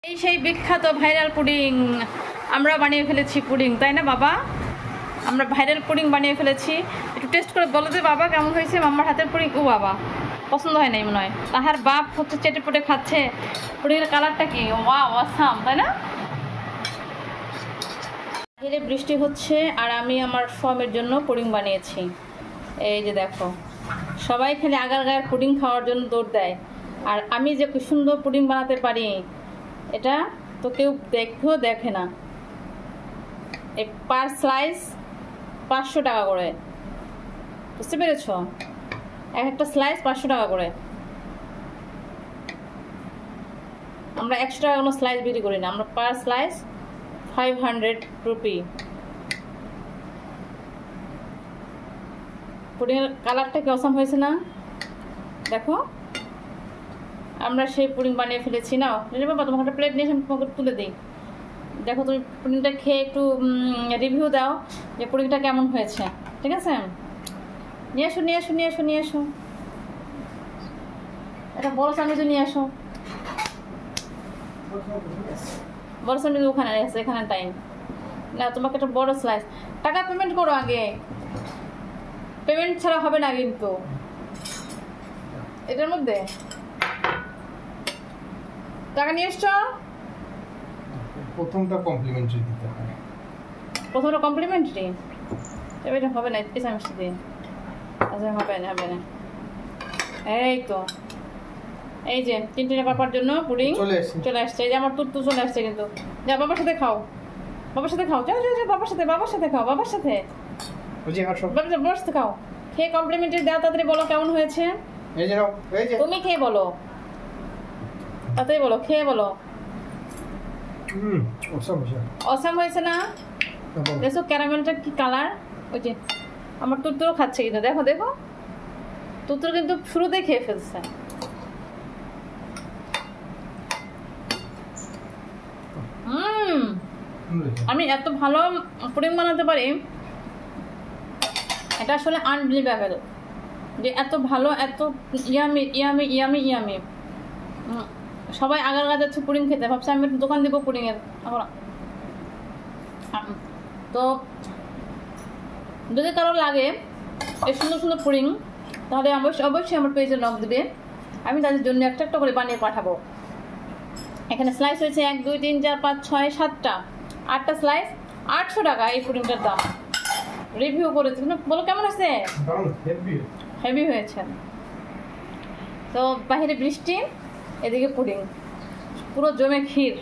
এই সেই বিখ্যাত ভাইরাল পুডিং আমরা বানিয়ে ফেলেছি পুডিং, তাই না বাবা? আমরা ভাইরাল পুডিং বানিয়ে ফেলেছি। একটু টেস্ট করে বলো যে বাবা কেমন হয়েছে মাম্মার হাতের পুডিং। ও বাবা, পছন্দ হয় নাই মনে হয়। তাহার বাপ হচ্ছে চেটে পুটে খাচ্ছে। পুডিংয়ের কালারটা কি ওয়া অসাম, তাই না? বাইরে বৃষ্টি হচ্ছে আর আমি আমার ফর্মের জন্য পুডিং বানিয়েছি। এই যে দেখো, সবাই খালি আগার গায়ের পুডিং খাওয়ার জন্য দৌড় দেয়, আর আমি যে কি সুন্দর পুডিং বানাতে পারি এটা তো কেউ দেখেও দেখে না। এই পার স্লাইস 500 টাকা করে, বুঝতে পেরেছ? এক একটা স্লাইস 500 টাকা করে। আমরা 100 টাকা কোনো স্লাইস বিক্রি করি না, আমরা পার স্লাইস 500 রুপি। পুডিংয়ের কালারটা কি অসাম হয়েছে না? দেখো, আমরা সেই পুডিং বানিয়ে ফেলেছি। নাও বাবা, তোমাকে একটা প্লেট নিয়ে আমি তোমাকে তুলে দিই। দেখো, তুমি পুডিংটা খেয়ে একটু রিভিউ দাও যে পুডিংটা কেমন হয়েছে, ঠিক আছে? নিয়ে আসো নিয়ে আসো নিয়ে আসো নিয়ে আসো, একটা বড় চামচ নিয়ে আসো। বড় চামচ ওখানে আছে, এখানে টাইম না। তোমাকে একটা বড় স্লাইস। টাকা পেমেন্ট করো আগে, পেমেন্ট ছাড়া হবে না কিন্তু। এটার মধ্যে টাকা নিয়ে এসছো। প্রথমটা কমপ্লিমেন্টারি দিতে হয়। প্রথমটা কমপ্লিমেন্টারি? এটা হবে না এই চামচটা দিয়ে। আচ্ছা, হবে না হবে না। এই তো, এই যে 3 টাকা পাওয়ার জন্য পুডিং চলে আসছে। এই যে আমার তুত্তু চলে আসছে কিন্তু। যা বাবার সাথে খাও, বাবার সাথে খাও, যাও যাও যাও, বাবার সাথে খাও, বাবার সাথে বাবার সাথে খাও। খেয়ে কমপ্লিমেন্টারি দাও, তাড়াতাড়ি বলো কেমন হয়েছে। তুমি খেয়ে বলো, তাড়াতাড়ি বলো, খেয়ে বলো। অসাম হয়েছে না? দেখো ক্যারামেলটা কি কালার। ওই যে আমার তুত্তুরও খাচ্ছে কিন্তু, দেখো দেখো, তুত্তুর কিন্তু শুরুতেই খেয়ে ফেলছে। আমি এত ভালো পুডিং বানাতে পারি, এটা আসলে আনবিলিভেবল যে এত ভালো, এত ইয়ামি ইয়ামি ইয়ামি ইয়ামি। সবাই আগার গা যাচ্ছে পুডিং খেতে, ভাবছে আমি একটু দোকান দিব পুডিংয়ের। তো যদি কারো লাগে এই সুন্দর সুন্দর পুডিং, তাহলে অবশ্যই আমার পেজে নক দিবে, আমি তাদের জন্য একটা একটা করে বানিয়ে পাঠাবো। এখানে স্লাইস হয়েছে 1 2 3 4 5 6 7টা, 8টা স্লাইস, 800 টাকা এই পুডিংটার দাম। রিভিউ করেছি, বলো কেমন আছে? হেভি হয়েছে। তো বাইরে বৃষ্টি, এদিকে পুডিং, পুরো জমে ক্ষীর।